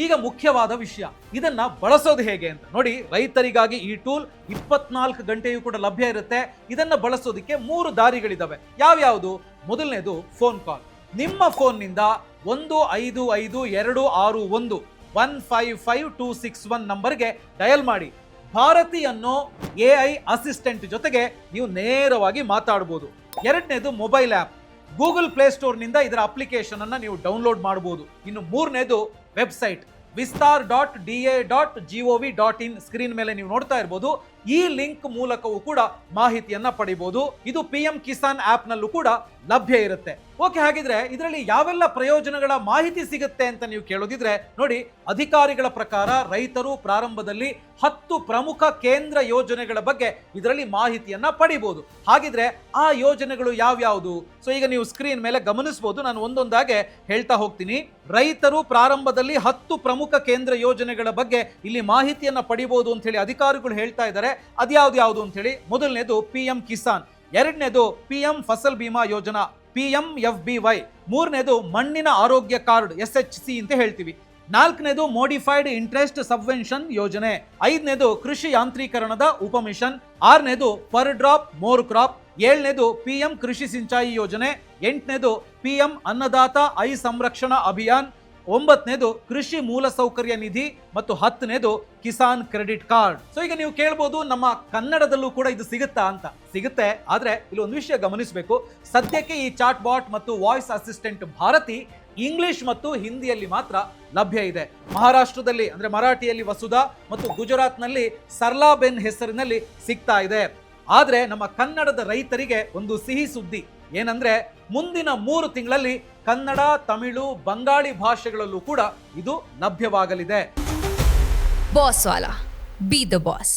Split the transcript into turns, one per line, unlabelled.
ಈಗ ಮುಖ್ಯವಾದ ವಿಷಯ, ಇದನ್ನ ಬಳಸೋದು ಹೇಗೆ ಅಂತ ನೋಡಿ. ರೈತರಿಗಾಗಿ ಈ ಟೂಲ್ 24 ಗಂಟೆಯೂ ಕೂಡ ಲಭ್ಯ ಇರುತ್ತೆ. ಇದನ್ನ ಬಳಸೋದಕ್ಕೆ 3 ದಾರಿಗಳಿದಾವೆ. ಯಾವ್ಯಾವುದು? ಮೊದಲನೇದು ಫೋನ್ ಕಾಲ್. ನಿಮ್ಮ ಫೋನ್ನಿಂದ 155261 ನಂಬರ್ಗೆ ಡಯಲ್ ಮಾಡಿ. ಭಾರತಿ ಅನ್ನೋ AI ಅಸಿಸ್ಟೆಂಟ್ ಜೊತೆಗೆ ನೀವು ನೇರವಾಗಿ ಮಾತಾಡಬಹುದು. ಎರಡನೇದು ಮೊಬೈಲ್ ಆ್ಯಪ್. ಗೂಗಲ್ ಪ್ಲೇಸ್ಟೋರ್ನಿಂದ ಇದರ ಅಪ್ಲಿಕೇಶನ್ ಅನ್ನು ನೀವು ಡೌನ್ಲೋಡ್ ಮಾಡಬಹುದು. ಇನ್ನು ಮೂರನೇದು ವೆಬ್ಸೈಟ್ vistar.da.gov.in ಸ್ಕ್ರೀನ್ ಮೇಲೆ ನೀವು ನೋಡ್ತಾ ಇರಬಹುದು. ಈ ಲಿಂಕ್ ಮೂಲಕವೂ ಕೂಡ ಮಾಹಿತಿಯನ್ನ ಪಡಿಬಹುದು. ಇದು PM ಕಿಸಾನ್ ಆಪ್ ನಲ್ಲೂ ಕೂಡ ಲಭ್ಯ ಇರುತ್ತೆ. ಓಕೆ, ಹಾಗಿದ್ರೆ ಇದರಲ್ಲಿ ಯಾವೆಲ್ಲ ಪ್ರಯೋಜನಗಳ ಮಾಹಿತಿ ಸಿಗುತ್ತೆ ಅಂತ ನೀವು ಕೇಳೋದಿದ್ರೆ ನೋಡಿ, ಅಧಿಕಾರಿಗಳ ಪ್ರಕಾರ ರೈತರು ಪ್ರಾರಂಭದಲ್ಲಿ 10 ಪ್ರಮುಖ ಕೇಂದ್ರ ಯೋಜನೆಗಳ ಬಗ್ಗೆ ಇದರಲ್ಲಿ ಮಾಹಿತಿಯನ್ನ ಪಡಿಬಹುದು. ಹಾಗಿದ್ರೆ ಆ ಯೋಜನೆಗಳು ಯಾವ್ಯಾವುದು? ಸೊ ಈಗ ನೀವು ಸ್ಕ್ರೀನ್ ಮೇಲೆ ಗಮನಿಸಬಹುದು. ನಾನು ಒಂದೊಂದಾಗೆ ಹೇಳ್ತಾ ಹೋಗ್ತೀನಿ. ರೈತರು ಪ್ರಾರಂಭದಲ್ಲಿ 10 ಪ್ರಮುಖ ಕೇಂದ್ರ ಯೋಜನೆಗಳ ಬಗ್ಗೆ ಇಲ್ಲಿ ಮಾಹಿತಿಯನ್ನ ಪಡಿಬಹುದು ಅಂತ ಹೇಳಿ ಅಧಿಕಾರಿಗಳು ಹೇಳ್ತಾ ಇದ್ದಾರೆ. ಅದ್ಯಾವ್ದು ಅಂತ ಹೇಳಿ. ಮೊದಲನೇದು PM ಕಿಸಾನ್, ಎರಡನೇದು PM ಫಸಲ್ ಬಿಮಾ ಯೋಜನಾ PMFBY, ಮೂರನೇದು ಮಣ್ಣಿನ ಆರೋಗ್ಯ ಕಾರ್ಡ್ SHC ಅಂತ ಹೇಳ್ತೀವಿ, ನಾಲ್ಕನೇದು ಮೋಡಿಫೈಡ್ ಇಂಟ್ರೆಸ್ಟ್ ಸಬ್ವೆನ್ಷನ್ ಯೋಜನೆ, ಐದನೇದು ಕೃಷಿ ಯಾಂತ್ರೀಕರಣದ ಉಪಮಿಷನ್, ಆರನೇದು ಪರ್ ಡ್ರಾಪ್ ಮೋರ್ ಕ್ರಾಪ್, ಏಳನೇದು PM ಕೃಷಿ ಸಿಂಚಾಯಿ ಯೋಜನೆ, ಎಂಟನೇದು PM ಅನ್ನದಾತ ಐ ಸಂರಕ್ಷಣಾ ಅಭಿಯಾನ್, ಒಂಬತ್ತನೇದು ಕೃಷಿ ಮೂಲಸೌಕರ್ಯ ನಿಧಿ ಮತ್ತು 10ನೇದು ಕಿಸಾನ್ ಕ್ರೆಡಿಟ್ ಕಾರ್ಡ್. ಸೊ ಈಗ ನೀವು ಕೇಳ್ಬೋದು, ನಮ್ಮ ಕನ್ನಡದಲ್ಲೂ ಕೂಡ ಇದು ಸಿಗುತ್ತಾ ಅಂತ. ಸಿಗುತ್ತೆ, ಆದ್ರೆ ಇಲ್ಲಿ ಒಂದು ವಿಷಯ ಗಮನಿಸಬೇಕು. ಸದ್ಯಕ್ಕೆ ಈ ಚಾಟ್ ಬಾಟ್ ಮತ್ತು ವಾಯ್ಸ್ ಅಸಿಸ್ಟೆಂಟ್ ಭಾರತಿ ಇಂಗ್ಲಿಷ್ ಮತ್ತು ಹಿಂದಿಯಲ್ಲಿ ಮಾತ್ರ ಲಭ್ಯ ಇದೆ. ಮಹಾರಾಷ್ಟ್ರದಲ್ಲಿ ಅಂದ್ರೆ ಮರಾಠಿಯಲ್ಲಿ ವಸುಧಾ ಮತ್ತು ಗುಜರಾತ್ನಲ್ಲಿ ಸರ್ಲಾಬೆನ್ ಹೆಸರಿನಲ್ಲಿ ಸಿಗ್ತಾ ಇದೆ. ಆದ್ರೆ ನಮ್ಮ ಕನ್ನಡದ ರೈತರಿಗೆ ಒಂದು ಸಿಹಿ ಸುದ್ದಿ ಏನಂದ್ರೆ, ಮುಂದಿನ 3 ತಿಂಗಳಲ್ಲಿ ಕನ್ನಡ, ತಮಿಳು, ಬಂಗಾಳಿ ಭಾಷೆಗಳಲ್ಲೂ ಕೂಡ ಇದು ಲಭ್ಯವಾಗಲಿದೆ.
Boss Vala, B the boss.